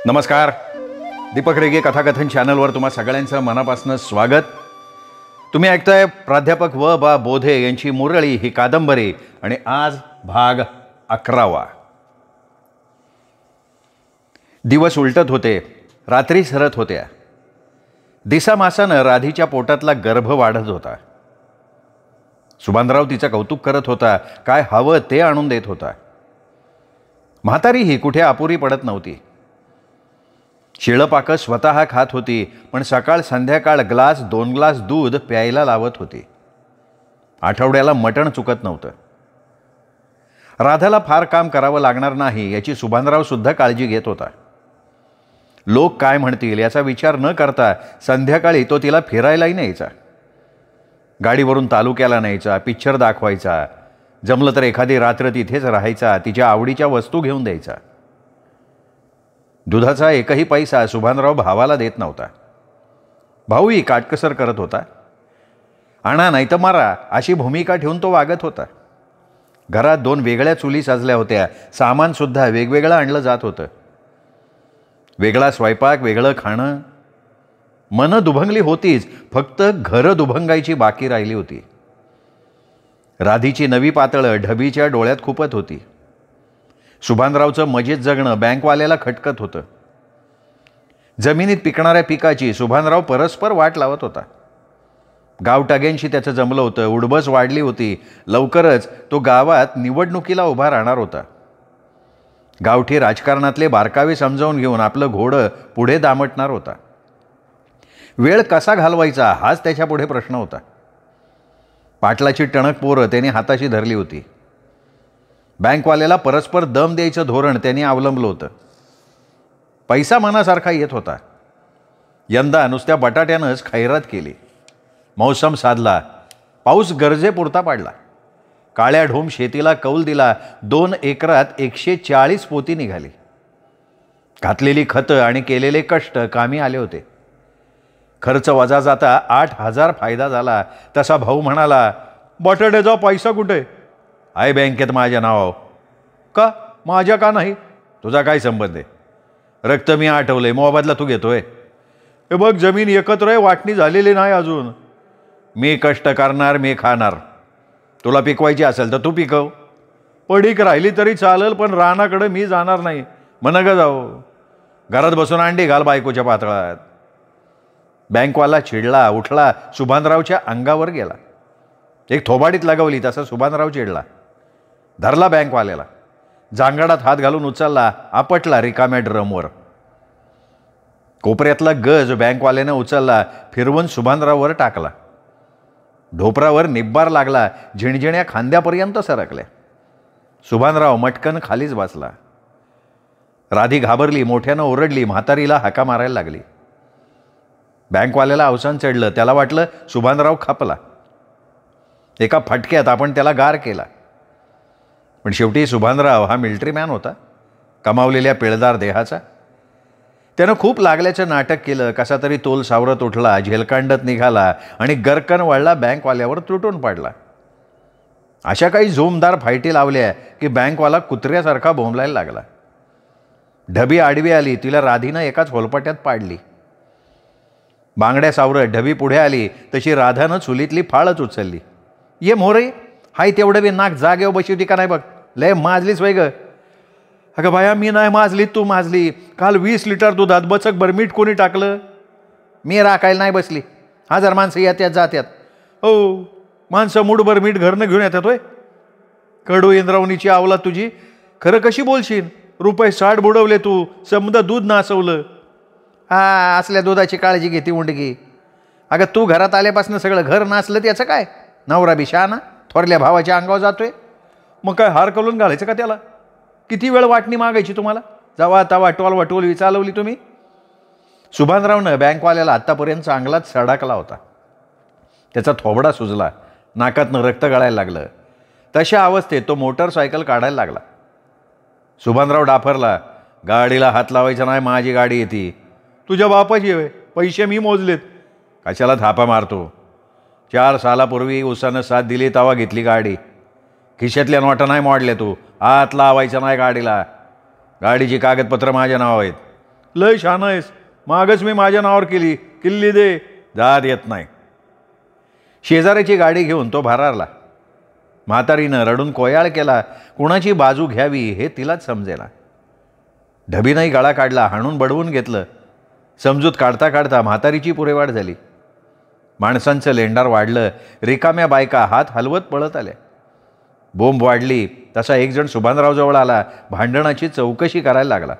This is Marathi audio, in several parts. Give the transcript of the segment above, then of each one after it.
नमस्कार. दीपक रेगे कथाकथन चॅनलवर तुम्हा सगळ्यांचं मनापासून स्वागत. तुम्ही ऐकताय प्राध्यापक व बा बोधे यांची मुरळी ही कादंबरी आणि आज भाग 11वा. दिवस उलटत होते, रात्री सरत होत्या. दिसामासानं राधीच्या पोटातला गर्भ वाढत होता. सुभानराव तिचं कौतुक करत होता, काय हवं ते आणून देत होता. म्हातारी ही कुठे अपुरी पडत नव्हती. शिळपाकं स्वतः खात होती, पण सकाळ संध्याकाळ ग्लास 2 ग्लास दूध प्यायला लावत होती. आठवड्याला मटण चुकत नव्हतं. राधाला फार काम करावं लागणार नाही याची सुभानराव सुद्धा काळजी घेत होता. लोक काय म्हणतील याचा विचार न करता संध्याकाळी तो तिला फिरायलाही न्यायचा. गाडीवरून तालुक्याला न्यायचा, पिक्चर दाखवायचा, जमलं तर एखादी रात्र तिथेच राहायचा, तिच्या आवडीच्या वस्तू घेऊन द्यायचा. दुधाचा एकही पैसा सुभानराव भावाला देत नव्हता. भाऊही काटकसर करत होता. आणा नाही तर मारा अशी भूमिका ठेवून तो वागत होता. घरात 2 वेगळ्या चुली सजल्या होत्या. सामानसुद्धा वेगवेगळं आणलं जात होतं. वेगळा स्वयंपाक, वेगळं खाणं. मनं दुभंगली होतीच, फक्त घरं दुभंगायची बाकी राहिली होती. राधीची नवी पातळं ढबीच्या डोळ्यात खुपत होती. सुभानरावचं मजेत जगणं बँकवाल्याला खटकत होतं. जमिनीत पिकणाऱ्या पिकाची सुभानराव परस्पर वाट लावत होता. गावटाग्यांशी त्याचं जमलं होतं. उडबस वाढली होती. लवकरच तो गावात निवडणुकीला उभा राहणार होता. गावठी राजकारणातले बारकावे समजावून घेऊन आपलं घोडं पुढे दामटणार होता. वेळ कसा घालवायचा हाच त्याच्यापुढे प्रश्न होता. पाटलाची टणक पोरं त्याने हाताशी धरली होती. बँकवाल्याला परस्पर दम द्यायचं धोरण त्यांनी अवलंबलं होतं. पैसा मनासारखा येत होता. यंदा नुसत्या बटाट्यानंच खैरात केली. मौसम साधला. पाऊस गरजेपुरता पाडला. काळ्या ढोम शेतीला कौल दिला. 2 एकरात 140 पोती निघाली. घातलेली खतं आणि केलेले कष्ट कामी आले होते. खर्च वजा जाता 8,000 फायदा झाला. तसा भाऊ म्हणाला, बटाट्याचा पैसा कुठे आहे? बँकेत माझ्या नावावर. का माझ्या का नाही? तुझा काय संबंध आहे? रक्त मी आठवले, मोबदला तू घेतोय. हे बघ, जमीन एकत्र आहे, वाटणी झालेली नाही अजून. मी कष्ट करणार, मी खाणार. तुला पिकवायची असेल तर तू पिकव. पडीक राहिली तरी चालेल, पण रानाकडे मी जाणार नाही. म्हण ग जाऊ. घरात बसून अंडी घाल बायकोच्या पातळात. बँकवाला चिडला, उठला, सुभानरावच्या अंगावर गेला. एक थोबाडीत लगावली तसा सुभानराव चिडला. धरला बँकवाल्याला. जांगाडात हात घालून उचलला, आपटला रिकाम्या ड्रमवर. कोपऱ्यातला गज बँकवाल्यानं उचलला, फिरवून सुभानराववर टाकला. ढोपरावर निब्बार लागला. झिणझिण्या खांद्यापर्यंत सरकल्या. सुभानराव मटकन खालीच बसला. राधी घाबरली, मोठ्यानं ओरडली, म्हातारीला हाका मारायला लागली. बँकवाल्याला अवसान चढलं. त्याला वाटलं सुभानराव खपला. एका फटक्यात आपण त्याला गार केला. पण शेवटी सुभानराव हा मिलिटरी मॅन होता, कमावलेल्या पिळदार देहाचा. त्यानं खूप लागल्याचं नाटक केलं. कसा तरी तोल सावरत उठला, झेलकांडत निघाला आणि गरकन वळला बँकवाल्यावर तुटून पडला. अशा काही जोमदार फायटी लावल्या की बँकवाला कुत्र्यासारखा बोंबलायला लागला. ढबी आडवी आली. तिला राधीनं एकाच होलपाट्यात पाडली. बांगड्या सावरत ढबी पुढे आली तशी राधानं चुलीतली फाळच उचलली. ये मोरे, हाय तेवढं बी नाक जागेवर बशी होती का नाही बघ. लय माजलीच वय ग. अगं बाया, मी नाही माजली, तू माजली. काल 20 लिटर दुधात बचक भर मीठ कोणी टाकलं? मी राखायला नाही बसली. 1000 माणसं येत्यात जात्यात. हो, माणसं मूठभर मीठ घरनं घेऊन येतात होय. कडू इंद्रावणीची आवला तुझी. खरं कशी बोलशील? ₹60 बुडवले तू, समजा दूध नासवलं. हा, असल्या दुधाची काळजी घेते उंडगी. अगं तू घरात आल्यापासून सगळं घर नाचलं, त्याचं काय? नवरा बी शहाणा, थोरल्या भावाच्या अंगावर जातोय. मग काय हार करून घालायचं का त्याला? किती वेळ वाटणी मागायची तुम्हाला? जावा तवा वटवल चालवली तुम्ही. सुभानरावनं बँकवाल्याला आत्तापर्यंत चांगलाच सडाकला होता. त्याचा थोबडा सुजला, नाकातनं रक्त गळायला लागलं. तशा अवस्थेत तो मोटरसायकल काढायला लागला. सुभानराव डाफरला, गाडीला हात लावायचा नाही, माझी गाडी येते. तुझ्या बापाची आहे, पैसे मी मोजलेत. कशाला थापा मारतो? 4 सालापूर्वी उसानं साथ दिली तवा घेतली गाडी. खिशातल्या नोटा नाही मोडल्या तू. हात लावायचा नाही गाडीला. गाडीची कागदपत्र माझ्या नाव आहेत. लय शान आहेस, मागच मी माझ्या नावावर केली, किल्ली दे. जात येत नाही. शेजाऱ्याची गाडी घेऊन तो भरारला. म्हातारीनं रडून कोयाळ केला. कुणाची बाजू घ्यावी हे तिलाच समजेना. ढबीनंही गळा काढला, हाणून बडवून घेतलं. समजूत काढता काढता म्हातारीची पुरेवाट झाली. माणसांचं लेंडार वाढलं. रिकाम्या बायका हात हलवत पळत आल्या. बोंब वाढली तसा एक जण सुभानरावजवळ आला. भांडणाची चौकशी करायला लागला.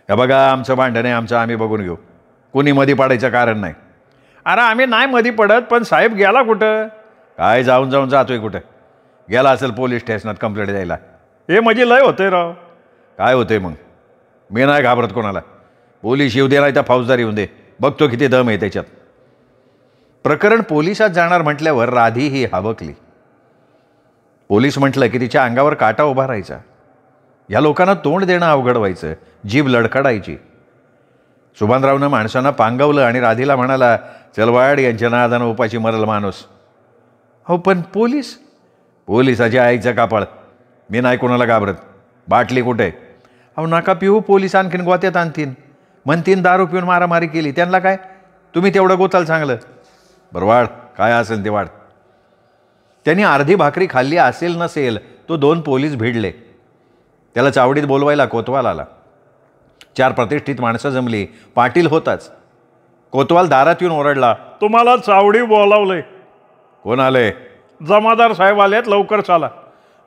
हे बघा, आमचं भांडण आहे, आमचं आम्ही बघून घेऊ, कुणी मधी पाडायचं कारण नाही. अरे आम्ही नाही मधी पडत, पण साहेब गेला कुठं? काय जाऊन जाऊन जातोय कुठं? गेला असेल पोलीस स्टेशनात कंप्लेंट द्यायला. हे म्हणजे लय होतंय राव. काय होतंय मग? मी नाही घाबरत कोणाला. पोलीस येऊ दे नाही तर फौजदार येऊन दे, बघतो किती दम आहे त्याच्यात. प्रकरण पोलिसात जाणार म्हटल्यावर राधी ही हाबकली. पोलीस म्हटलं की तिच्या अंगावर काटा उभा राहायचा. या लोकांना तोंड देणं अवघड व्हायचं, जीभ लडखडायची. सुभानरावनं माणसांना पांगवलं आणि राधीला म्हणाला, चल वाड, यांच्या नादानं उपाशी मरल माणूस. हो पण पोलीस? पोलिसाच्या आईचं कापड. मी नाही कोणाला घाबरत. बाटली कुठे? अहो नका पिऊ, पोलीस आणखीन गोत्यात आणतीन, म्हणतीन दारू पिऊन मारामारी केली. त्यांना काय, तुम्ही तेवढं गोताल चांगलं. बरं वाढ, काय असेल ते वाढ. त्यांनी अर्धी भाकरी खाल्ली असेल नसेल, तो 2 पोलीस भिडले. त्याला चावडीत बोलवायला कोतवाल आला. 4 प्रतिष्ठित माणसं जमली. पाटील होताच. कोतवाल दारात येऊन ओरडला, तुम्हाला चावडी बोलावलंय. कोण आले? जमादार साहेब आलेत, लवकर चाला.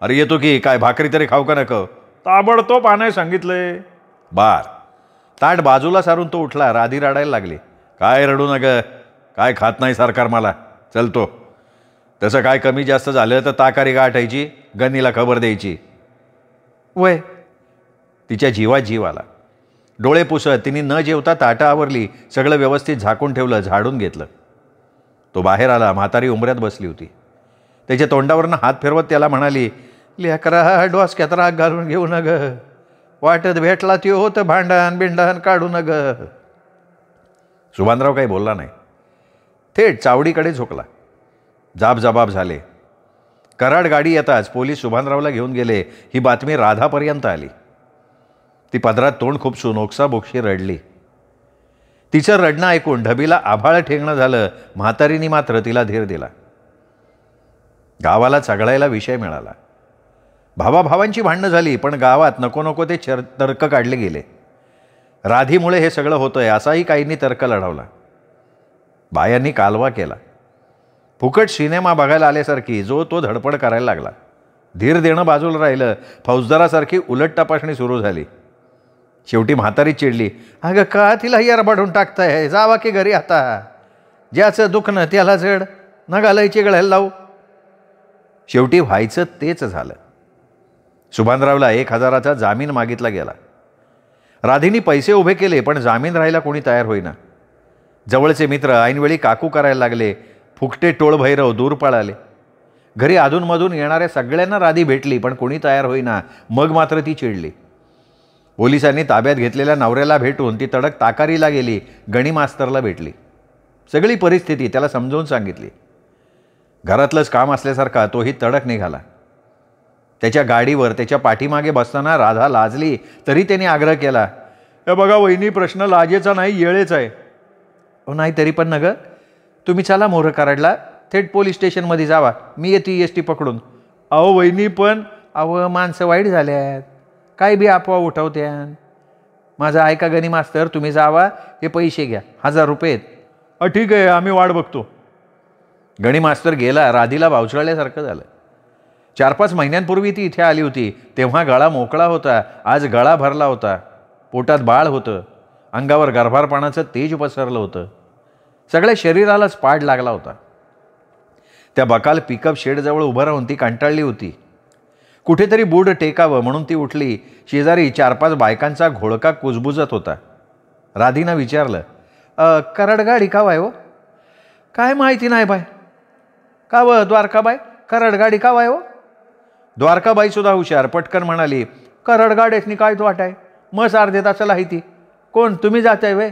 अरे येतो की, काय भाकरी तरी खाऊ का नको? ताबडतोब आणाय सांगितलंय. बार. ताट बाजूला सारून तो उठला. राधी रडायला लागली. काय रडू नका, काय खात नाही सरकार मला, चलतो. तसं काय कमी जास्त झालं तर ताकारी गाठायची, गनीला खबर द्यायची. वय. तिच्या जीवात जीव आला. डोळे पुसत तिने न जेवता ताटं आवरली. सगळं व्यवस्थित झाकून ठेवलं, झाडून घेतलं. तो बाहेर आला. म्हातारी उंबऱ्यात बसली होती. त्याच्या तोंडावरनं हात फिरवत त्याला म्हणाली, लेकरा डोसक्यात राग घालून घेऊ न ग, वाटत भेटला ते होतं भांडण बिंडण काढू न ग. सुभानराव काही बोलला नाही. थेट चावडीकडे झोकला. जाबजबाब झाले. कराड गाडी येताच पोलीस सुभानरावला घेऊन गेले. ही बातमी राधापर्यंत आली. ती पदरात तोंड खुपसून ओक्साबोक्षी रडली. तिचं रडणं ऐकून ढबीला आभाळ ठेंगणं झालं. म्हातारीनी मात्र तिला धीर दिला. गावाला चघळायला विषय मिळाला. भावाभावांची भांडणं झाली, पण गावात नको नको ते तर्क काढले गेले. राधीमुळे हे सगळं होतंय असाही काहींनी तर्क लढवला. बायांनी कालवा केला. फुकट सिनेमा बघायला आल्यासारखी जो तो धडपड करायला लागला. धीर देणं बाजूला राहिलं. फौजदारासारखी उलट तपासणी सुरू झाली. शेवटी म्हातारी चिडली, अगं का तिला यारबाडून टाकताय? जावा की घरी आता. ज्याचं दुखणं त्याला जड, नगालय चिगळायला लावू. शेवटी व्हायचं तेच झालं. सुभानरावला 1000चा जामीन मागितला गेला. राधीनी पैसे उभे केले, पण जामीन राहायला कोणी तयार होईना. जवळचे मित्र ऐनवेळी काकू करायला लागले. फुकटे टोळभैरव दूर पळाले. घरी अधूनमधून येणाऱ्या सगळ्यांना राधी भेटली, पण कोणी तयार होईना. मग मात्र ती चिडली. पोलिसांनी ताब्यात घेतलेल्या नवऱ्याला भेटून ती तडक ताकारीला गेली. गणी मास्तरला भेटली. सगळी परिस्थिती त्याला समजावून सांगितली. घरातलंच काम असल्यासारखा तोही तडक निघाला. त्याच्या गाडीवर त्याच्या पाठीमागे बसताना राधा लाजली, तरी त्याने आग्रह केला, हे बघा वहिनी, प्रश्न लाजेचा नाही, येळेच आहे. हो नाही तरी पण न ग, तुम्ही चला मोरं कराडला, थेट पोलीस स्टेशनमध्ये जावा, मी येते एस टी पकडून. अहो वहिनी पण, अहो माणसं वाईट झाल्यात, काय बी अफवा उठवत्यान. माझं ऐका गणी मास्तर, तुम्ही जावा, हे पैसे घ्या, 1000 रुपये आहेत. ठीक आहे, आम्ही वाट बघतो. गणी मास्तर गेला. राधीला बावचळल्यासारखं झालं. 4-5 महिन्यांपूर्वी ती इथे आली होती. तेव्हा गळा मोकळा होता. आज गळा भरला होता. पोटात बाळ होतं. अंगावर गर्भारपणाचं तेज पसरलं होतं. सगळ्या शरीरालाच पाड लागला होता. त्या बकाल पिकअप शेडजवळ उभं राहून ती कंटाळली होती. कुठेतरी बूड टेकावं म्हणून ती उठली. शेजारी 4-5 बायकांचा घोळका कुजबुजत होता. राधीनं विचारलं, कराड गाडी का वाय हो? काय माहिती नाही बाय. का व द्वारकाबाई, कराड गाडी का वाय हो? द्वारकाबाई सुद्धा हुशार, पटकन म्हणाली, कराड गाड्यासनी काय तो वाटाय, मस अर्धे तासाला आहे ती. कोण, तुम्ही जाताय वे?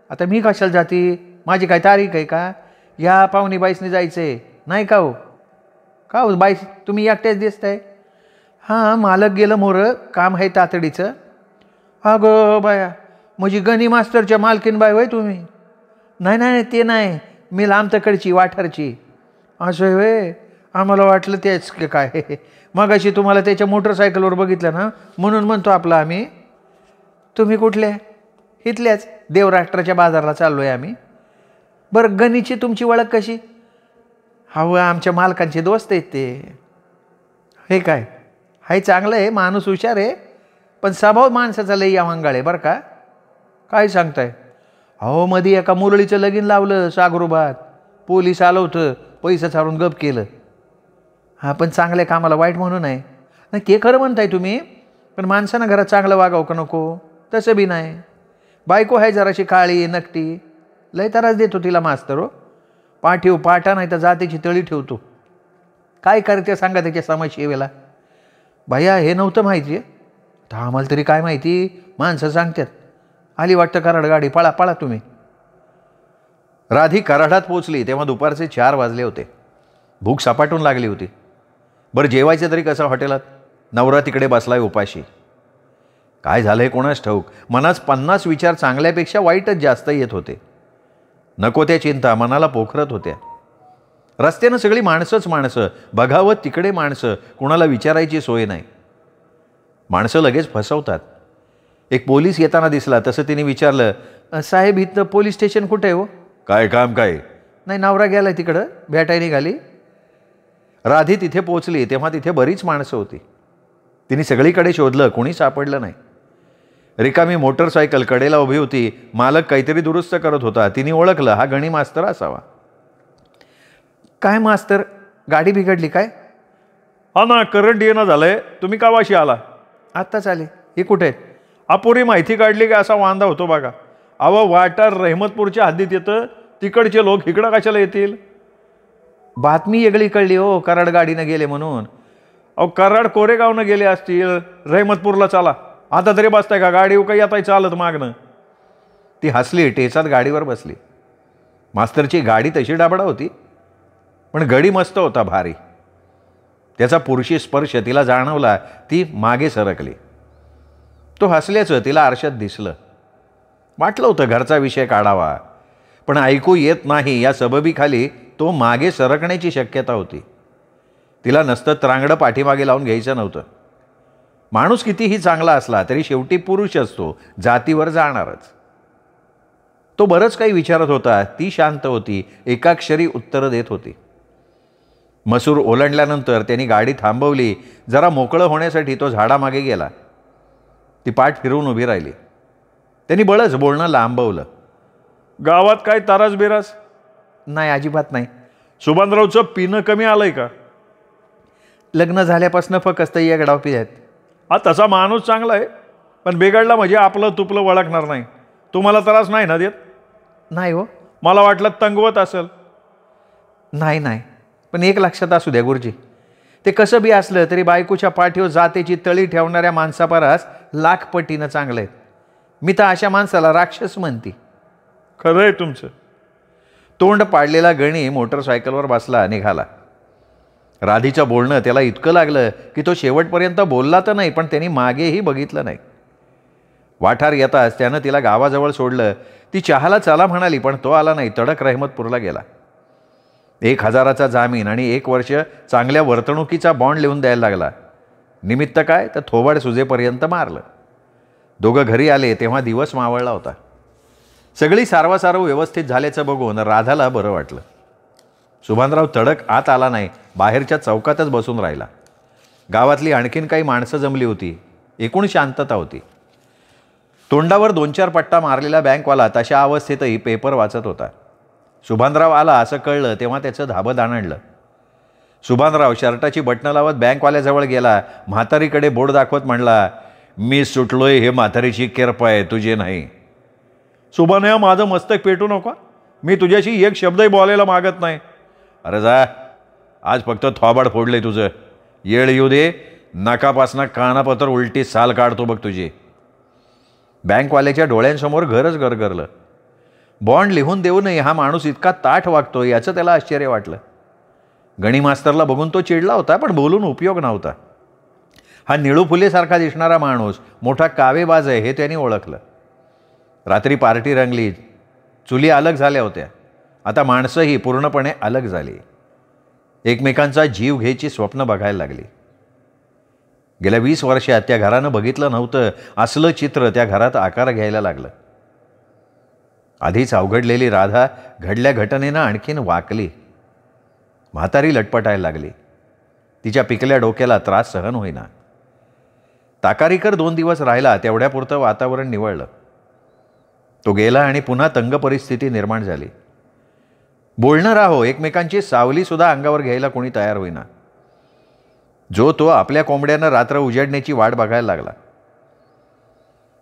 आता मी कशाला जाती, माझी काय तारीख आहे का? या पाहुणी बाईसनी जायचंय नाही का हो? का हो बाईस, तुम्ही एकट्याच दिसताय? हां, मालक गेलं मोरं, काम आहे तातडीचं. अगं बाया, म्हणजे गणी मास्तरच्या मालकीनबाई होय तुम्ही? नाही नाही ते नाही, मी लांबतकडची वाठारची. असं होय, आम्हाला वाटलं तेच की काय. मगाशी तुम्हाला त्याच्या मोटरसायकलवर बघितलं ना, म्हणून म्हणतो आपलं आम्ही. तुम्ही कुठले? इथल्याच देवराष्ट्राच्या बाजारला चाललो आहे आम्ही. बरं गणीची तुमची ओळख कशी? हवं आमच्या मालकांचे दोस्त आहेत ते. हे काय हाय, चांगलं आहे, माणूस हुशार आहे, पण स्वभाव माणसाचा लई अवंगाळ आहे बरं का. काय सांगताय? अहो मध्ये एका मुरळीचं लगीन लावलं सागरोबात, पोलीस आलं होतं, पैसा चालून गप केलं. हां पण चांगल्या कामाला वाईट म्हणून आहे. नाही ते खरं म्हणताय तुम्ही, पण माणसानं घरात चांगलं वागावं का नको? तसं बी नाही. बायको आहे जराशी काळी नकटी, लय त्रास देतो तिला मास्तर हो. पाठीव पाटा नाही तर जातीची तळी ठेवतो. काय करते सांगा त्याच्या समस्येला. भैया हे नव्हतं माहिती आहे. तर आम्हाला तरी काय माहिती, माणसं सांगतात. आली वाटतं कराड गाडी, पळा पळा तुम्ही. राधी कराडात पोचली तेव्हा दुपारचे 4 वाजले होते. भूक सपाटून लागली होती. बरं जेवायचं तरी कसं हॉटेलात? नवरा तिकडे बसलाय उपाशी. काय झालंय कोणास ठाऊक, मनात 50 विचार चांगल्यापेक्षा वाईटच जास्त येत होते. नको त्या चिंता मनाला पोखरत होत्या. रस्त्यानं सगळी माणसंच माणसं, बघावं तिकडे माणसं, कुणाला विचारायची सोय नाही. माणसं लगेच फसवतात. एक पोलीस येताना दिसला, तसं तिने विचारलं, साहेब इथं पोलीस स्टेशन कुठे आहे हो? काय काम काय? नाही नवरा गेलाय तिकडं, भेटाय निघाली. राधी तिथे पोचली तेव्हा तिथे बरीच माणसं होती. तिने सगळीकडे शोधलं, कोणी सापडलं नाही. रिकामी मोटरसायकल कडेला उभी होती. मालक काहीतरी दुरुस्त करत होता. तिने ओळखलं, हा गणी मास्तर असावा. काय मास्तर, गाडी बिघडली काय? हा ना, करंट येणं झालंय. तुम्ही का वाशी आला? आत्ताच आले. हे कुठे आहेत? अपुरी माहिती काढली की असा वांदा होतो बघा. अहो वाटार रहमतपूरच्या हद्दीत येतं, तिकडचे लोक इकडं कशाला येतील? बातमी वेगळी कळली हो, कराड गाडीनं गेले म्हणून. अहो कराड कोरेगावनं गेले असतील, रहमतपूरला चला. आता तरी बसताय का? गाडी काही येताय चालत मागणं. ती हसली, टेचात गाडीवर बसली. मास्तरची गाडी तशी डाबडा होती, पण गडी मस्त होता भारी. त्याचा पुरुषी स्पर्श तिला जाणवला. ती मागे सरकली. तो हसल्याचं तिला आरशात दिसलं. वाटलं होतं घरचा विषय काढावा, पण ऐकू येत नाही या सबबीखाली तो मागे सरकण्याची शक्यता होती. तिला नसतं त्रांगडं पाठीमागे लावून घ्यायचं नव्हतं. माणूस कितीही चांगला असला तरी शेवटी पुरुष असतो, जातीवर जाणारच. तो बरंच काही विचारत होता. ती शांत होती, एकाक्षरी उत्तरं देत होती. मसूर ओलांडल्यानंतर त्यांनी गाडी थांबवली. जरा मोकळं होण्यासाठी तो झाडामागे गेला. ती पाठ फिरवून उभी राहिली. त्यांनी बळच बोलणं लांबवलं. गावात काय तारास बिरास? नाही अजिबात नाही. सुभानरावचं पिणं कमी आलंय का? लग्न झाल्यापासून फक्त एक डाव पित आहेत. हा तसा माणूस चांगला आहे, पण बिघडला म्हणजे आपलं तुपलं ओळखणार नाही. तुम्हाला त्रास नाही ना देत? नाही हो. मला वाटलं तंगवत असेल. नाही नाही, पण एक लक्षात असू द्या गुरुजी, ते कसं बी असलं तरी बायकोच्या पाठीवर जातेची तळी ठेवणाऱ्या माणसापरास लाख पटीनं चांगलं आहे. मी तर अशा माणसाला राक्षस म्हणते. खरं आहे तुमचं. तोंड पाडलेला गणी मोटरसायकलवर बसला, निघाला. राधीचं बोलणं त्याला इतकं लागलं की तो शेवटपर्यंत बोलला तर नाही, पण त्यांनी मागेही बघितलं नाही. वाठार येताच त्यानं तिला गावाजवळ सोडलं. ती चहाला चला म्हणाली, पण तो आला नाही. तडक रहमतपूरला गेला. 1000चा जामीन आणि 1 वर्ष चांगल्या वर्तणुकीचा बॉन्ड लिहून द्यायला लागला. निमित्त काय, तर थोबाड सुजेपर्यंत मारलं. दोघं घरी आले तेव्हा दिवस मावळला होता. सगळी सारवासारव व्यवस्थित झाल्याचं बघून राधाला बरं वाटलं. सुभानराव तडक आत आला नाही, बाहेरच्या चौकातच बसून राहिला. गावातली आणखीन काही माणसं जमली होती. एकूण शांतता होती. तोंडावर 2-4 पट्टा मारलेला बँकवाला तशा अवस्थेतही पेपर वाचत होता. सुभानराव आला असं कळलं तेव्हा त्याचं धाबं दाणडलं. सुभानराव शर्टाची बटणं लावत बँकवाल्याजवळ गेला. म्हातारीकडे बोट दाखवत म्हणला, मी सुटलोय, हे म्हातारीची किरपा आहे, तुझे नाही. सुभानया माझं मस्तक पेटू नका. मी तुझ्याशी एक शब्दही बोलायला मागत नाही. अरे जा, आज फक्त थोबाड फोडले तुझं. येळ येऊ दे, नाकापासनं कानापत्र उलटी साल काढतो बघ तुझी. बँकवाल्याच्या डोळ्यांसमोर घरच गरगरलं. बॉन्ड लिहून देऊ नये हा माणूस इतका ताठ वागतो याचं त्याला आश्चर्य वाटलं. गणी मास्तरला बघून तो चिडला होता, पण बोलून उपयोग नव्हता. हा निळू फुलेसारखा दिसणारा माणूस मोठा कावेबाज आहे हे त्यांनी ओळखलं. रात्री पार्टी रंगली, चुली अलग झाल्या होत्या. आता माणसंही पूर्णपणे अलग झाली. एकमेकांचा जीव घ्यायची स्वप्न बघायला लागली. गेल्या 20 वर्षात त्या घरानं बघितलं नव्हतं असलं चित्र त्या घरात आकार घ्यायला लागलं. आधीच अवघडलेली राधा घडल्या घटनेनं आणखीन वाकली. म्हातारी लटपटायला लागली. तिच्या पिकल्या डोक्याला त्रास सहन होईना. ताकारीकर 2 दिवस राहिला, तेवढ्यापुरतं वातावरण निवळलं. तो गेला आणि पुन्हा तंग परिस्थिती निर्माण झाली. बोलणं राहो, एकमेकांची सावलीसुद्धा अंगावर घ्यायला कोणी तयार होईना. जो तो आपल्या कोंबड्यानं रात्र उजाडण्याची वाट बघायला लागला.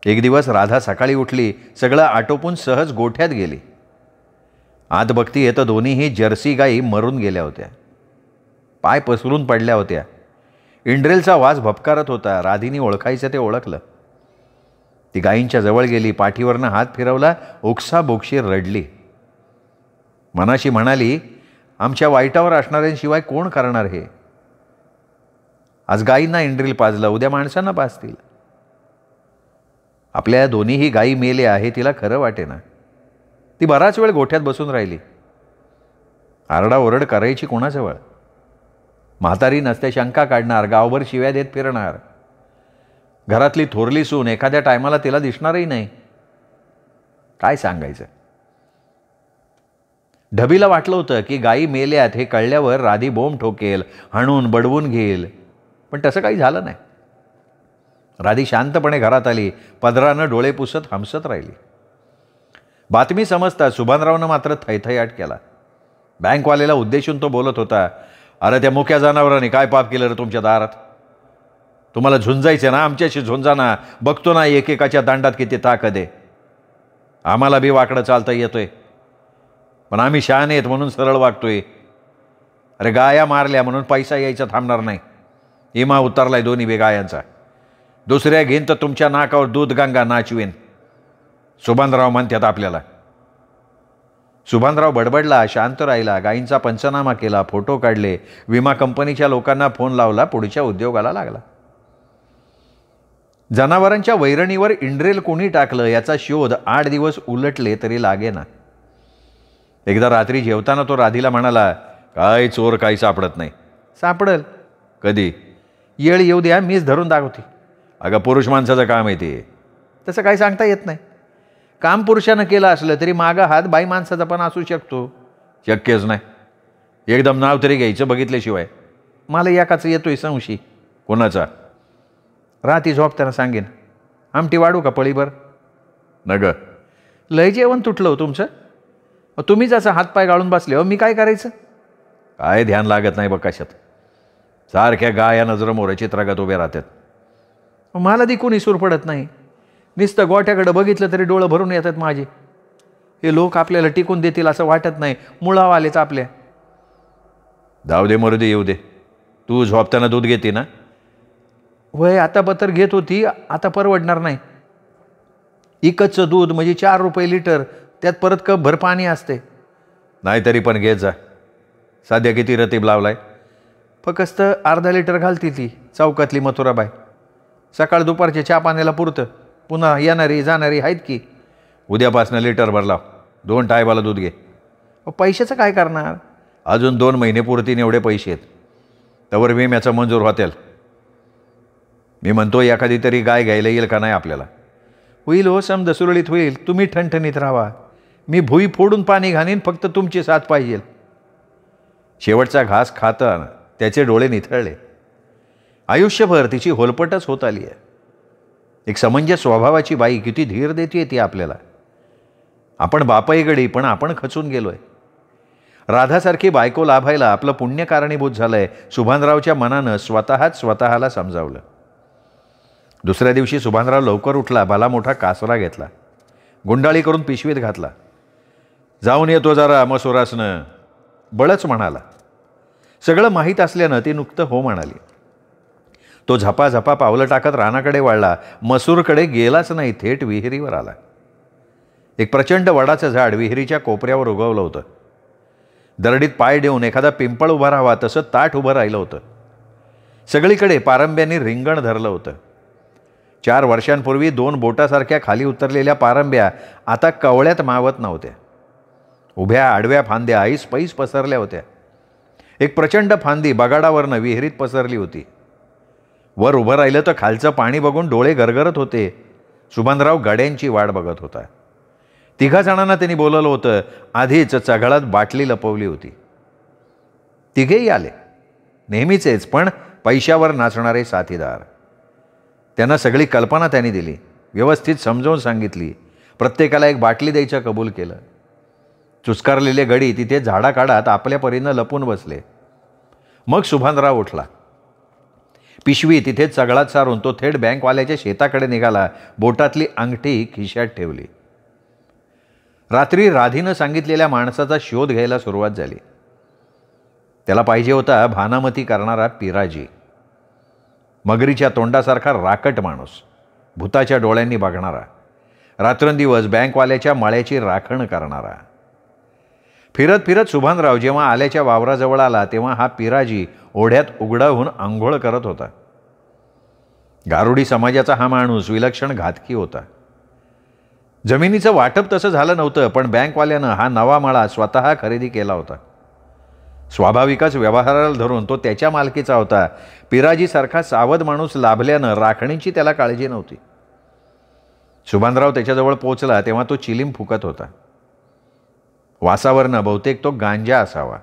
एक दिवस राधा सकाळी उठली, सगळं आटोपून सहज गोठ्यात गेली. आत बघती येतं दोन्हीही जर्सी गायी मरून गेल्या होत्या. पाय पसरून पडल्या होत्या. इंड्रेलचा वास भपकारत होता. राधीनी ओळखायचं ते ओळखलं. ती गायींच्या जवळ गेली, पाठीवरनं हात फिरवला, ओक्साबोक्षी रडली. मनाशी म्हणाली, आमच्या वाईटावर असणाऱ्यांशिवाय कोण करणार हे? आज गायींना इंड्रेल पाजलं, उद्या माणसांना पाजतील. आपल्या दोन्हीही गायी मेल्या आहे तिला खरं वाटेना. ती बराच वेळ गोठ्यात बसून राहिली. आरडाओरड करायची कोणाजवळ? म्हातारी नसते शंका काढणार, गावभर शिव्या देत फिरणार. घरातली थोरली सून एखाद्या टायमाला तिला दिसणारही नाही. काय सांगायचं? ढबीला वाटलं होतं की गायी मेल्यात हे कळल्यावर राधी बोंब ठोकेल, हाणून बडवून घेईल, पण तसं काही झालं नाही. राधी शांतपणे घरात आली, पदरानं डोळे पुसत हमसत राहिली. बातमी समजता सुभानरावनं मात्र थैथयाट केला. बँकवाल्याला उद्देशून तो बोलत होता, अरे त्या मुक्या जनावरांनी काय पाप केलं रे तुमच्या दारात? तुम्हाला झुंजायचे ना, आमच्याशी झुंजा ना. बघतो ना एकेकाच्या दांडात किती ताकद आहे. आम्हाला बी वाकडं चालता येतोय, पण आम्ही शहाणे आहेत म्हणून सरळ वागतोय. अरे गाया मारल्या म्हणून पैसा यायचा थांबणार नाही. इमा उतरलाय दोन्ही बे गायांचा. दुसऱ्या घेईन तर तुमच्या नाकावर दूध गंगा नाचवेन. सुभानराव म्हणतात आपल्याला. सुभानराव बडबडला, शांत राहिला. गायींचा पंचनामा केला, फोटो काढले, विमा कंपनीच्या लोकांना फोन लावला, पुढच्या उद्योगाला लागला. जनावरांच्या वैरणीवर इंड्रेल कोणी टाकलं याचा शोध 8 दिवस उलटले तरी लागेना. एकदा रात्री जेवताना तो राधीला म्हणाला, काय चोर काही सापडत नाही. सापडल कधी? येळ येऊ द्या, मीच धरून दाखवते. अगं पुरुष माणसाचं काम आहे ते. तसं काही सांगता येत नाही. काम पुरुषानं केलं असलं तरी मागं हात बाई माणसाचा पण असू शकतो. शक्यच नाही. एकदम नाव तरी घ्यायचं बघितल्याशिवाय. मला एकाचं येतोय संशय. कोणाचा? राती झोपताना सांगेन. आमटी वाढू का पळीभर? नग लय जेवण तुटलं हो तुमचं. तुम्हीच असं हातपाय गाळून बसले हो, मी काय करायचं? काय ध्यान लागत नाही बघ कशात. सारख्या गाया नजरमोर चित्रागत उभ्या राहतात. मला दी कोणी सूर पडत नाही. नुसतं गोठ्याकडं बघितलं तरी डोळं भरून येतात माझे. हे लोक आपल्याला टिकून देतील असं वाटत नाही. मुळावालेच आपल्या. जाऊ दे मरू दे, येऊ दे. तू झोपताना दूध घेते ना? वय आता बतर घेत होती, आता परवडणार नाही. इकतचं दूध म्हणजे 4 रुपये लिटर, त्यात परत कप भर पाणी असते. नाहीतरी पण घेत जा. सध्या किती रतीब लावलाय? फक्त अर्धा लिटर घालती ती चौकातली मथुराबाई. सकाळ दुपारच्या चहा पाण्याला पुरतं. पुन्हा येणारी जाणारी आहेत की. उद्यापासनं लिटर भर लाव. 2 टायबाला दूध घे. पैशाचं काय करणार? अजून 2 महिने पुरतीन एवढे पैसे आहेत. त्यावर विम्याचं मंजूर होतील. मी म्हणतो एखादी तरी गाय घ्यायला येईल का नाही आपल्याला? होईल हो, समजा सुरळीत होईल. तुम्ही ठणठणीत राहा. मी भुई फोडून पाणी घालीन, फक्त तुमची साथ पाहिजे. शेवटचा घास खाताना त्याचे डोळे निथळले. आयुष्यभर तिची होलपटच होत आली आहे. एक समंजस स्वभावाची बाई किती धीर देते ती आपल्याला. आपण बापाईगडी, पण आपण खचून गेलोय. राधासारखी बायको लाभायला आपलं पुण्य कारणीभूत झालंय. सुभानरावच्या मनानं स्वतःला समजावलं. दुसऱ्या दिवशी सुभानराव लवकर उठला. भला मोठा कासरा घेतला, गुंडाळी करून पिशवीत घातला. जाऊन येतो जरा मसुरासनं, बळच म्हणाला. सगळं माहीत असल्यानं ती नुकतं हो म्हणाली. तो झपाझपा पावलं टाकत रानाकडे वळला. मसूरकडे गेलाच नाही, थेट विहिरीवर आला. एक प्रचंड वडाचं झाड विहिरीच्या कोपऱ्यावर उगवलं होतं. दरडीत पाय देऊन एखादा पिंपळ उभा राहावा तसं ताठ उभं राहिलं होतं. सगळीकडे पारंब्यांनी रिंगण धरलं होतं. 4 वर्षांपूर्वी 2 बोटासारख्या खाली उतरलेल्या पारंब्या आता कवळ्यात मावत नव्हत्या. उभ्या आडव्या फांद्या ऐस पैस पसरल्या होत्या. एक प्रचंड फांदी बगाडावरनं विहिरीत पसरली होती. वर उभं राहिलं तर खालचं पाणी बघून डोळे गरगरत होते. सुभानराव गड्यांची वाट बघत होता. 3 जणांना त्यांनी बोलवलं होतं. आधीच चघळत बाटली लपवली होती. 3घेही आले. नेहमीचेच पण पैशावर नाचणारे साथीदार. त्यांना सगळी कल्पना त्यांनी दिली. व्यवस्थित समजावून सांगितली. प्रत्येकाला एक बाटली द्यायचं कबूल केलं. चुस्कारलेले गडी तिथे झाडाकाडात आपल्या परीनं लपून बसले. मग सुभानराव उठला. पिशवी तिथे चगळात सारून तो थेट बँकवाल्याच्या शेताकडे निघाला. बोटातली अंगठी खिशात ठेवली. रात्री राधीनं सांगितलेल्या माणसाचा शोध घ्यायला सुरुवात झाली. त्याला पाहिजे होता भानामती करणारा पिराजी. मगरीच्या तोंडासारखा राकट माणूस, भूताच्या डोळ्यांनी बघणारा, रात्रंदिवस बँकवाल्याच्या मळ्याची राखण करणारा. फिरत फिरत सुभानराव जेव्हा आल्याच्या वावराजवळ आला तेव्हा हा पिराजी ओढ्यात उघडा होऊन आंघोळ करत होता. गारुडी समाजाचा हा माणूस विलक्षण घातकी होता. जमिनीचं वाटप तसं झालं नव्हतं, पण बँकवाल्यानं हा नवा मळा स्वतः खरेदी केला होता. स्वाभाविकच व्यवहाराला धरून तो त्याच्या मालकीचा होता. पिराजीसारखा सावध माणूस लाभल्यानं राखणीची त्याला काळजी नव्हती. सुभानराव त्याच्याजवळ पोचला तेव्हा तो चिलीम फुकत होता. वासावरनं बहुतेक तो गांजा असावा.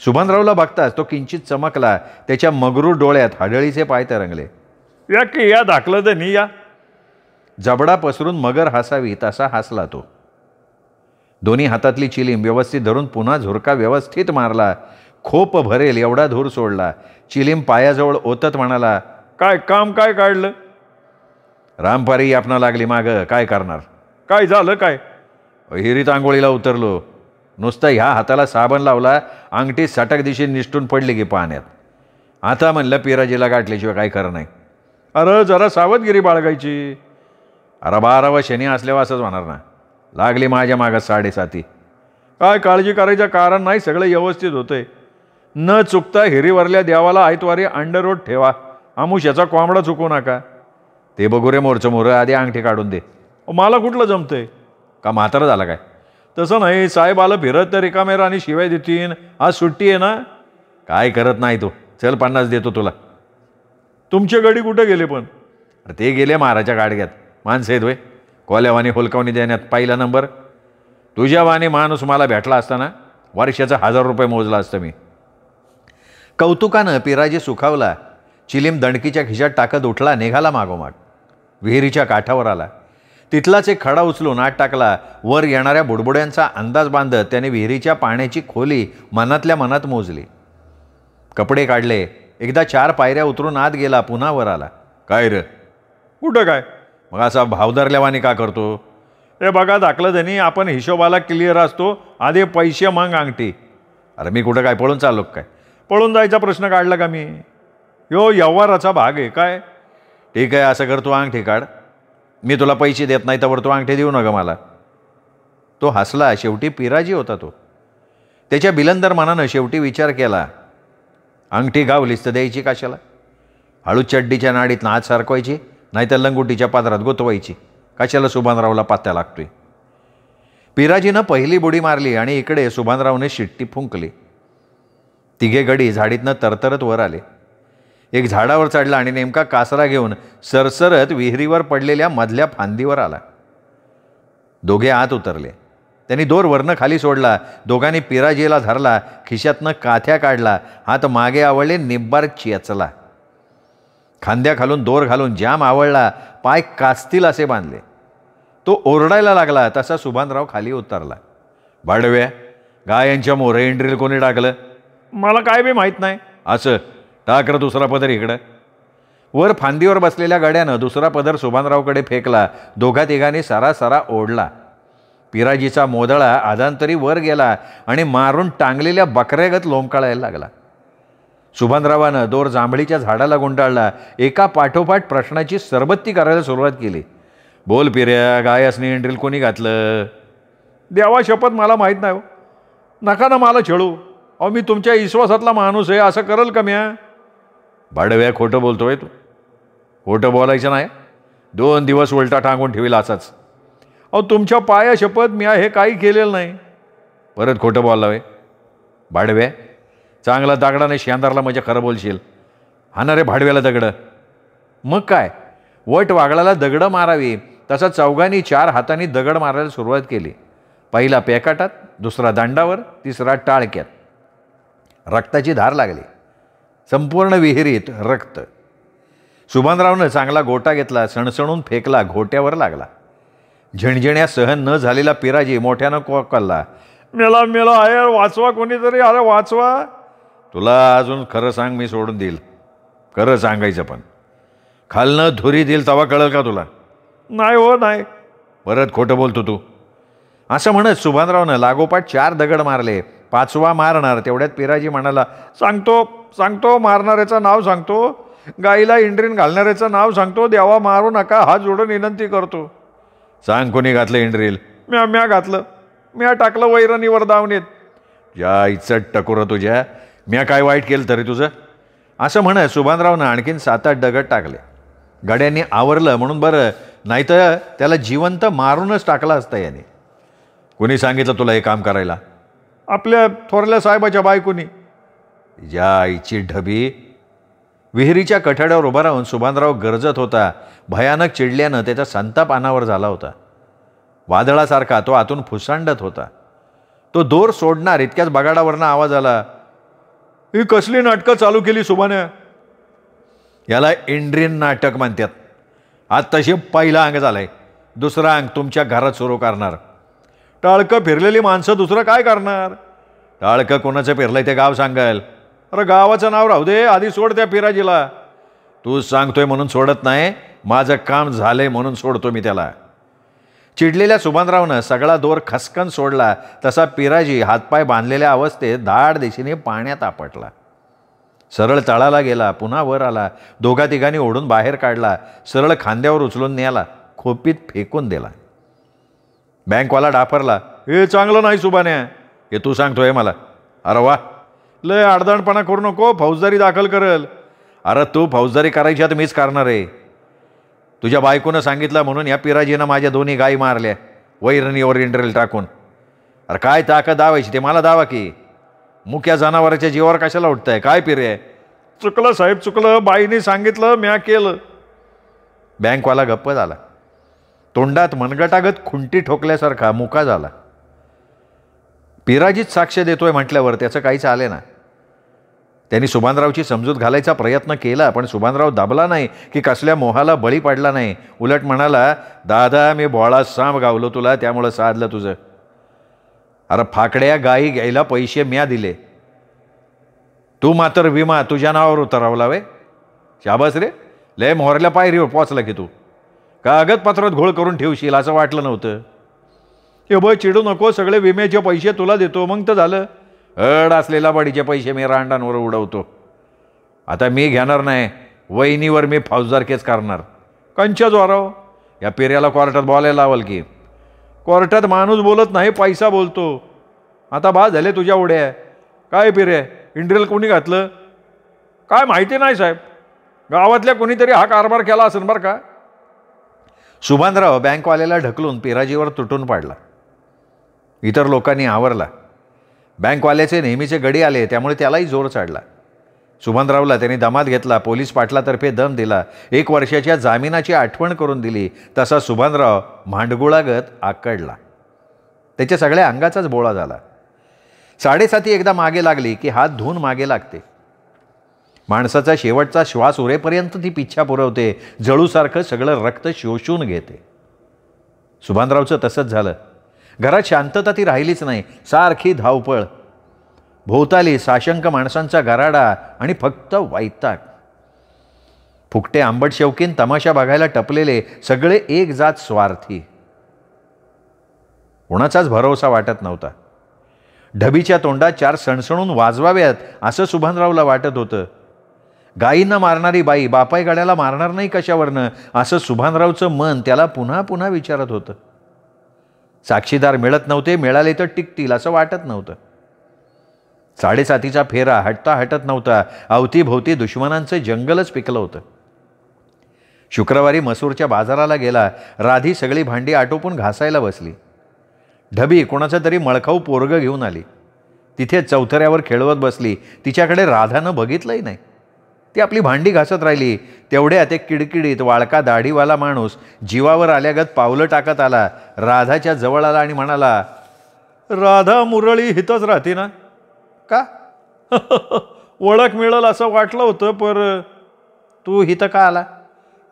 सुभानरावला बघताच तो किंचित चमकला. त्याच्या मगरूर डोळ्यात हडळीचे पाय तरंगले. या की या दाखलं तर नाही या. जबडा पसरून मगर हसावी तसा हसला तो. दोन्ही हातातली चिलीम व्यवस्थित धरून पुन्हा झुरका व्यवस्थित मारला. खोप भरेल एवढा धूर सोडला. चिलीम पायाजवळ ओतत म्हणाला, काय काम काय काढलं? रामपारी यापना लागली मागं, काय करणार? काय झालं काय? हिरीत आंघोळीला उतरलो. नुसतं ह्या हाताला साबण लावला, अंगठी सटक दिशी निष्ठून पडली की पाण्यात. आता म्हणलं पिराजीला गाठल्याशिवाय काय खरं नाही. अरे जरा सावधगिरी बाळगायची. अरे 12वा शनी असल्यावर असंच होणार ना. लागली माझ्या मागं 7.5. काय काळजी करायचं कारण नाही, सगळं व्यवस्थित होतंय. न चुकता हिरीवरल्या देवाला आयतवारी अंडररोड ठेवा. आमुष्याचा कोंबडा चुकू नका. ते बघू रे मोरचं मोर, आधी अंगठी काढून दे. मला कुठलं जमतंय? का म्हातारं झाला काय? तसं नाही, साहेब आलं फिरत तर रिकामेर आणि शिवाय देतीन. आज सुट्टी आहे ना. काय करत नाही तू. चल 50 देतो तुला. तुमचे गडी कुठे गेले पण? अरे ते गेले महाराच्या गाडग्यात. माणसं आहेत वय, कोल्यावानी हुलकावणी देण्यात पहिला नंबर. तुझ्या वाणी माणूस मला भेटला असताना वर्षाचा 1000 रुपये मोजला असतं मी. कौतुकानं पिराजी सुखावला. चिलीम दणकीच्या खिशात टाकत उठला, निघाला मागोमाग. विहिरीच्या काठावर आला. तिथलाच एक खडा उचलून आत टाकला. वर येणाऱ्या बुडबुड्यांचा अंदाज बांधत त्याने विहिरीच्या पाण्याची खोली मनातल्या मनात मोजली. कपडे काढले. एकदा 4 पायऱ्या उतरून आत गेला. पुन्हा वर आला. काय रे? कुठं काय? मग असा भावधरल्यावानी का करतो? हे बघा दाखलं त्यांनी, आपण हिशोबाला क्लिअर असतो. आधी पैसे मग अंगठी. अरे मी कुठं काय पळून चाललो काय? पळून जायचा प्रश्न काढला का मी? ह्यो व्यवहाराचा भाग आहे काय? ठीक आहे, असं करतो, अंगठी काढ. मी तुला पैसे देत नाही तर तू अंगठी देऊ नका मला. तो हसला. शेवटी पिराजी होता तो. त्याच्या बिलंदर मनानं शेवटी विचार केला, अंगठी गावलीस तर द्यायची कशाला? हळू चड्डीच्या नाडीतनं आत सरकवायची, नाहीतर लंगोटीच्या पात्रात गोतवायची. कशाला सुभानरावला पत्त्या लागतोय? पिराजीनं पहिली बुडी मारली आणि इकडे सुभानरावने शिट्टी फुंकली. 3घे गडी झाडीतनं तरतरत वर आले. एक झाडावर चढला आणि नेमका कासरा घेऊन सरसरत विहिरीवर पडलेल्या मधल्या फांदीवर आला. दोघे आत उतरले. त्यांनी दोर वरनं खाली सोडला. दोघांनी पिराजीला धरला. खिशातनं काथ्या काढला. हात मागे आवळले. निब्बार चेचला. खांद्या खालून दोर घालून जाम आवळला. पाय काचतील असे बांधले. तो ओरडायला लागला तसा सुभानराव खाली उतरला. भाडव्या, गायांच्या मोरे एंड्रील कोणी टाकलं? मला काय बी माहीत नाही. असं टाकर दुसरा पदर इकडं. वर फांदीवर बसलेल्या गड्यानं दुसरा पदर सुभानरावकडे फेकला. दोघा तिघांनी सरासरा ओढला. पिराजीचा मोदळा आदांतरी वर गेला आणि मारून टांगलेल्या बकऱ्यागत लोंबकाळायला लागला. सुभानरावानं दोर जांभळीच्या झाडाला गुंडाळला. एका पाठोपाठ प्रश्नाची सरबत्ती करायला सुरुवात केली. बोल पिऱ्या, गायासनी एंड्रील कोणी घातलं? देवा शपथ मला माहीत नाही. नका ना मला छेडू. अहो मी तुमच्या विश्वासातला माणूस आहे. असं करल का म्या? भाडव्या, खोटं बोलतोय तू. खोटं बोलायचं नाही. 2 दिवस उलटा टांगून ठेवील असाच. अहो तुमच्या पाया शपथ मी हे काही केलेलं नाही. परत खोटं बोलला वे भाडव्या. चांगला दगडाने शेंदारला म्हणजे खरं बोलशील. हाना रे भाडव्याला दगड. मग काय, वट वागळाला दगडं मारावी तसा चौघांनी 4 हातांनी दगड मारायला सुरुवात केली. पहिला पेकाटात, दुसरा दांडावर, तिसरा टाळक्यात. रक्ताची धार लागली. संपूर्ण विहिरीत रक्त. सुभानरावनं चांगला गोटा घेतला, सणसणून फेकला, घोट्यावर लागला. झणझण्या सहन न झालेला पिराजी मोठ्यानं कोकलला. मेला मेला आहे, वाचवा कोणीतरी, अरे वाचवा. तुला अजून खरं सांग, मी सोडून देईल. खरं सांगायचं पण खालनं धुरी देईल तवा कळल का तुला? नाही हो नाही. परत खोटं बोलतो तू. असं म्हणत सुभानरावनं लागोपाठ 4 दगड मारले. 5वा मारणार तेवढ्यात पिराजी म्हणाला, सांगतो सांगतो, मारणाऱ्याचं नाव सांगतो, गाईला इंड्रीन घालणाऱ्याचं नाव सांगतो, देवा मारू नका, हात जोडून विनंती करतो. सांग कोणी घातलं इंड्रील? म्या घातलं. म्या टाकलं वैरणीवर दावणीत. ज्या इचट टकोरं तुझ्या, म्या काय वाईट केलं तरी तुझं? असं म्हणत सुभानरावनं आणखीन 7-8 दगड टाकले. गड्यांनी आवरलं म्हणून बरं, नाही तर त्याला जिवंत मारूनच टाकला असता याने. कोणी सांगितलं तुला हे काम करायला? आपल्या थोरल्या साहेबाच्या बायकोनी. ज्या आईची ढबी. विहिरीच्या कठाड्यावर उभा राहून सुभानराव गरजत होता. भयानक चिडल्यानं त्याचा संताप अनावर झाला होता. वादळासारखा तो आतून फुसांडत होता. तो दोर सोडणार इतक्याच बगाडावरनं आवाज आला, ही कसली नाटकं चालू केली सुभान्या? याला इंड्रीन नाटक म्हणतात. आज तशी पहिला अंग झालाय, दुसरा अंग तुमच्या घरात सुरू करणार. टाळकं फिरलेली माणसं दुसरं काय करणार? टाळकं कोणाचं फिरलंय ते गाव सांगाल. अरे गावाचं नाव राहू दे, आधी सोड त्या पिराजीला. तू सांगतोय म्हणून सोडत नाही, माझं काम झालंय म्हणून सोडतो मी त्याला. चिडलेल्या सुभानरावनं सगळा दोर खसकन सोडला. तसा पिराजी हातपाय बांधलेल्या अवस्थेत धाड दिशेने पाण्यात आपटला. सरळ तळाला गेला, पुन्हा वर आला. 2-3 ओढून बाहेर काढला. सरळ खांद्यावर उचलून न्याला, खोपीत फेकून दिला. बँकवाला डाफरला, हे चांगलं नाही सुभान्या, हे तू सांगतोय मला? अरे वा, लय अडदणपणा करू नको, फौजदारी दाखल करेल. अरे तू फौजदारी करायची तर मीच करणार आहे. तुझ्या बायकोनं सांगितलं म्हणून या पिराजीनं माझ्या 2 गायी मारल्या वैरणीवर इंड्रील टाकून. अरे काय ताकद दावायची ते मला दावा की. मुक्या जनावराच्या जीवावर कशाला उठताय? काय पिरे? चुकलं साहेब, चुकलं. बाईने सांगितलं, म्या केलं. बँकवाला गप्प झाला. तोंडात मनगटागत खुंटी ठोकल्यासारखा मुका झाला. पिराजीच साक्ष देतोय म्हटल्यावर त्याचं काहीच आले ना. त्यांनी सुभानरावची समजूत घालायचा प्रयत्न केला, पण सुभानराव दाबला नाही की कसल्या मोहाला बळी पडला नाही. उलट म्हणाला, दादा मी भोळा सांब गावलो तुला, त्यामुळं साधलं तुझं. अरे फाकड्या गाई घ्यायला पैसे म्या दिले, तू मात्र विमा तुझ्या नावावर उतरवला वे. शाबास रे, लय मोहरल्या पायरीवर पोचला की तू. कागदपत्रात घोळ करून ठेवशील असं वाटलं नव्हतं. हे बघ, चिडू नको, सगळे विम्याचे पैसे तुला देतो. मग तर झालं. अड असलेला बडीचे पैसे मी रांडांवर उडवतो. आता मी घेणार नाही, वहिनीवर मी फौजदार केस करणार. कंच्या जोराव? या पिऱ्याला कोर्टात बोलायला लावल की. कोर्टात माणूस बोलत नाही, पैसा बोलतो. आता बा झाले तुझ्या उड्या. काय पिरे, इंड्रील कोणी घातलं? काय माहिती नाही साहेब, गावातल्या कोणीतरी हा कारभार केला असेल बरं का. सुभानराव बँकवाल्याला ढकलून पिराजीवर तुटून पाडला. इतर लोकांनी आवरला. बँकवाल्याचे नेहमीचे गडी आले, त्यामुळे त्यालाही जोर चढला. सुभानरावला त्यांनी दमात घेतला. पोलीस पाटलातर्फे दम दिला. 1 वर्षाच्या जामिनाची आठवण करून दिली. तसा सुभानराव मांडगुळागत आकडला. त्याच्या सगळ्या अंगाचाच बोळा झाला. 7:30 एकदा मागे लागली की हात धुवून मागे लागते. माणसाचा शेवटचा श्वास उरेपर्यंत ती पिच्छा पुरवते. जळूसारखं सगळं रक्त शोषून घेते. सुभानरावचं तसंच झालं. घरात शांतता ती राहिलीच नाही. सारखी धावपळ, भोवताली साशंक माणसांचा गराडा आणि फक्त वैताग. फुकटे आंबट शौकीन तमाशा बघायला टपलेले सगळे एक जात स्वार्थी. कोणाचाच भरोसा वाटत नव्हता. ढबीच्या तोंडात 4 सणसणून वाजवाव्यात असं सुभानरावला वाटत होतं. गायींना मारणारी बाई बापाई गाड्याला मारणार नाही कशावरनं, असं सुभानरावचं मन त्याला पुन्हा पुन्हा विचारत होतं. साक्षीदार मिळत नव्हते, मिळाले तर टिकतील असं वाटत नव्हतं. 7:30चा फेरा हटता हटत नव्हता. अवतीभोवती दुश्मनांचं जंगलच पिकलं होतं. शुक्रवारी मसूरच्या बाजाराला गेला. राधी सगळी भांडी आटोपून घासायला बसली. ढबी कोणाचं तरी मळखाऊ पोरगं घेऊन आली. तिथे चौथऱ्यावर खेळवत बसली. तिच्याकडे राधानं बघितलंही नाही. ती आपली भांडी घासत राहिली. तेवढ्यात एक किडकिडीत वाळका दाढीवाला माणूस जीवावर आल्यागत पावलं टाकत आला. राधाच्या जवळ आला आणि म्हणाला, राधा मुरळी हिथंच राहते ना? का? ओळख मिळेल असं वाटलं होतं, पर तू हिथं का आला?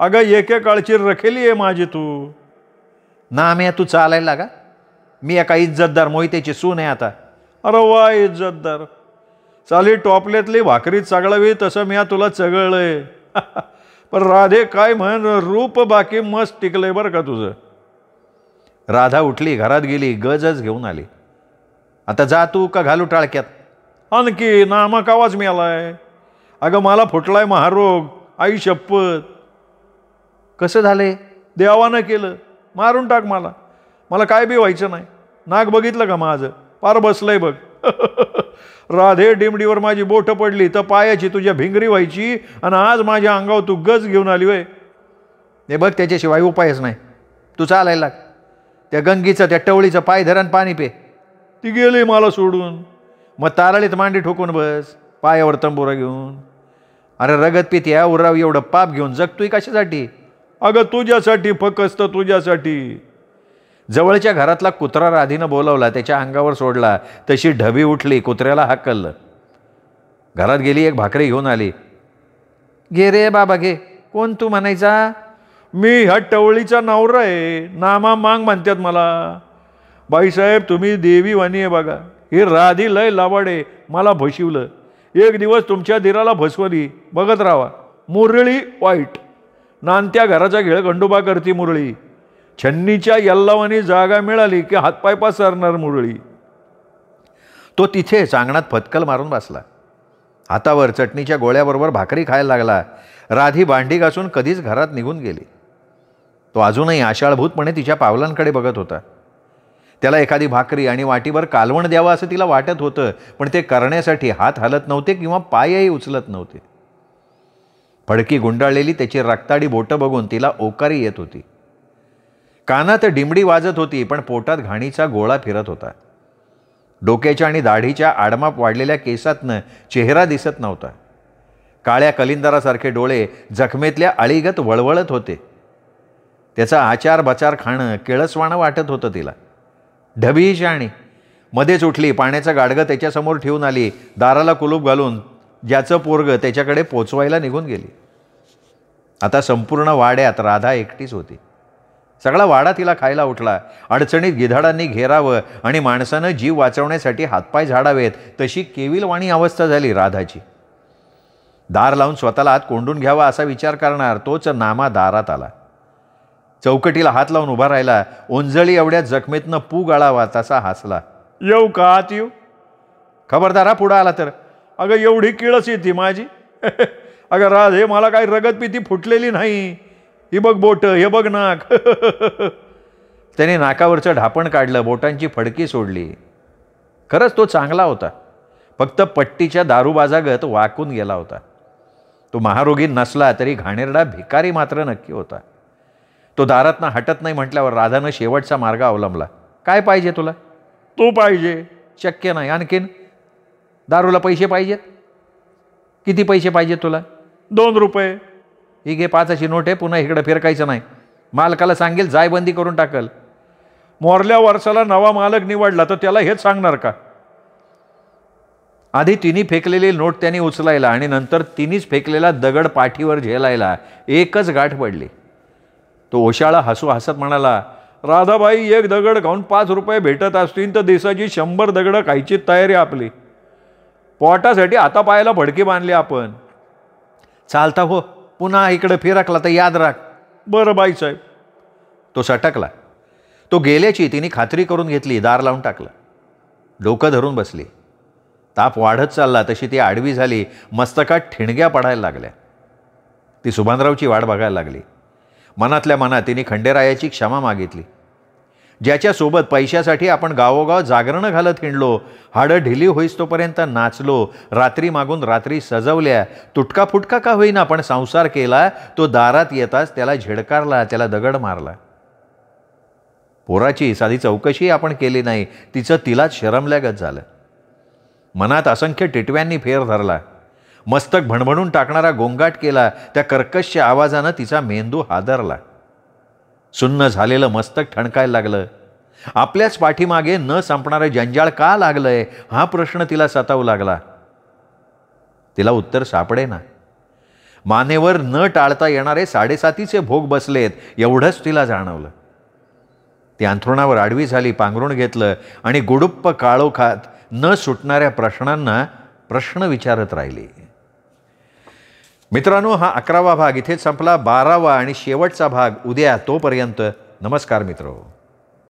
अगं एकेकाळची रखेली आहे माझी तू. ना आम्ही तू चालायला लागा. मी एका इज्जतदार मोहितेची सून आहे आता. अरे वा इज्जतदार. चाली टॉपल्यातली भाकरीत चागळावी तसं मी तुला चगळलंय. पण राधे काय म्हण, रूप बाकी मस्त टिकलंय बरं का तुझं. राधा उठली, घरात गेली, गजच घेऊन आली. आता जा तू का घालू टाळक्यात? आणखी नामक आवाज मिळालाय. अगं मला फुटलाय महारोग. आई शपथ. कसं झालंय? देवानं केलं. मारून टाक मला. मला काय बी व्हायचं नाही. नाक बघितलं का माझं? पार बसलंय बघ. राधे डिमडीवर माझी बोटं पडली तर पायाची तुझ्या भिंगरी व्हायची, आणि आज माझ्या अंगावर तू गज घेऊन आली वय. हे बघ, त्याच्याशिवाय उपायच नाही. तू चालायला लाग. त्या गंगीचं त्या टवळीचं पाय धरण पाणी पे. ती गेली मला सोडून. मग तारळीत मांडी ठोकून बस, पायावर तंबोरा घेऊन. अरे रगत पिती या उराव एवढं पाप घेऊन जगतोय कशासाठी? अगं तुझ्यासाठी, फक्त तुझ्यासाठी. जवळच्या घरातला कुत्रा राधीनं बोलावला, त्याच्या अंगावर सोडला. तशी ढबी उठली, कुत्र्याला हाकललं. घरात गेली, एक भाकरी घेऊन आली. घे रे बाबा घे. कोण तू म्हणायचा? मी ह्या टवळीचा नवरा आहे. नामा मांग म्हणतात मला. बाईसाहेब तुम्ही देवी वाणी आहे बघा. ही राधी लय लावाडे. मला फसवलं. एक दिवस तुमच्या दिराला फसवली. बघत राहा. मुरळी वाईट. नानत्या घराचा घेळ खंडोबा करती मुरळी. छन्नीच्या यल्लावानी जागा मिळाली की हातपाय पसरणार मुरळी. तो तिथेच अंगणात फटकल मारून बसला. हातावर चटणीच्या गोळ्याबरोबर भाकरी खायला लागला. राधी भांडी घासून कधीच घरात निघून गेली. तो अजूनही आशाळभूतपणे तिच्या पावलांकडे बघत होता. त्याला एखादी भाकरी आणि वाटीभर कालवण द्यावं असं तिला वाटत होतं, पण ते करण्यासाठी हात हलत नव्हते किंवा पायही उचलत नव्हते. फडकी गुंडाळलेली त्याची रक्ताडी बोटं बघून तिला ओकारी येत होती. कानात डिमडी वाजत होती, पण पोटात घाणीचा गोळा फिरत होता. डोक्याच्या आणि दाढीच्या आडमाप वाढलेल्या केसातनं चेहरा दिसत नव्हता. काळ्या कलिंदरासारखे डोळे जखमेतल्या अळीगत वळवळत होते. त्याचा आचार बचार खाणं केळसवाणं वाटत होतं तिला. ढबी शाणी मध्येच उठली, पाण्याचं गाडगं त्याच्यासमोर ठेवून आली. दाराला कुलूप घालून ज्याचं पोरगं त्याच्याकडे पोचवायला निघून गेली. आता संपूर्ण वाड्यात राधा एकटीच होती. सगळा वाडा तिला खायला उठला. अडचणीत गिधाडांनी घेरावं आणि माणसानं जीव वाचवण्यासाठी हातपाय झाडावेत तशी केविलवाणी अवस्था झाली राधाची. दार लावून स्वतःला आत कोंडून घ्यावा असा विचार करणार तोच नामा दारात आला. चौकटीला हात लावून उभा राहिला. ओंजळी एवढ्या जखमेतनं पू गाळावा तसा हसला. येऊ का आत येऊ? खबरदारा पुढं आला तर. अगं एवढी किळस येते माझी. अगं राधे मला काही रगत पिती फुटलेली नाही. ही बघ बोट, हे बघ नाक. त्याने नाकावरचं ढापण काढलं, बोटांची फडकी सोडली. खरंच तो चांगला होता, फक्त पट्टीच्या दारूबाजागत वाकून गेला होता. तो महारोगी नसला तरी घाणेरडा भिकारी मात्र नक्की होता. तो दारातनं हटत नाही म्हटल्यावर राधानं शेवटचा मार्ग अवलंबला. काय पाहिजे तुला? तू पाहिजे. शक्य नाही. आणखीन? दारूला पैसे पाहिजेत? किती पैसे पाहिजेत तुला? 2 रुपये. ही घे 5ची नोट आहे. पुन्हा इकडं फिरकायचं नाही. मालकाला सांगेल जायबंदी करून टाकल. मोरल्या वर्षाला नवा मालक निवडला तर त्याला हेच सांगणार का? आधी तिन्ही फेकलेली नोट त्यांनी उचलायला आणि नंतर तिन्हीच फेकलेला दगड पाठीवर झेलायला एकच गाठ पडली. तो ओशाळा हसू हसत म्हणाला, राधाबाई, एक दगड खाऊन 5 रुपये भेटत असतील तर दिवसाची 100 दगडं खायची तयारी आपली. पोटासाठी हातापायाला फडकी बांधली आपण. चालता हो. पुन्हा इकडं फिरकला तर याद राख. बरं बाईसाहेब. तो सटकला. तो गेल्याची तिने खात्री करून घेतली. दार लावून टाकलं. डोकं धरून बसली. ताप वाढत चालला तशी ती आडवी झाली. मस्तकात ठिणग्या पडायला लागल्या. ती सुभानरावची वाट बघायला लागली. मनातल्या मनात तिने खंडेरायाची क्षमा मागितली. ज्याच्यासोबत पैशासाठी आपण गावोगाव जागरणं घालत हिंडलो, हाडं ढिली होईस तोपर्यंत नाचलो, रात्री मागून रात्री सजवल्या, तुटका फुटका का होईना पण संसार केला, तो दारात येताच त्याला झिडकारला, त्याला दगड मारला. पोराची साधी चौकशी आपण केली नाही, तिचं तिलाच शरमल्यागत झालं. मनात असंख्य टिटव्यांनी फेर धरला. मस्तक भणभणून टाकणारा गोंगाट केला. त्या कर्कश आवाजानं तिचा मेंदू हादरला. सुन्न झालेलं मस्तक ठणकायला लागलं. आपल्याच पाठीमागे न संपणारं जंजाळ का लागलंय हा प्रश्न तिला सतावू लागला. तिला उत्तर सापडेना. मानेवर न टाळता येणारे 7.5चे भोग बसलेत एवढंच तिला जाणवलं. ती अंथरुणावर आडवी झाली, पांघरुण घेतलं आणि गुडुप्प काळोखात न सुटणाऱ्या प्रश्नांना प्रश्न विचारत राहिली. मित्रांनो, हा 11वा भाग इथेच संपला. 12वा आणि शेवटचा भाग उद्या. तोपर्यंत नमस्कार मित्र.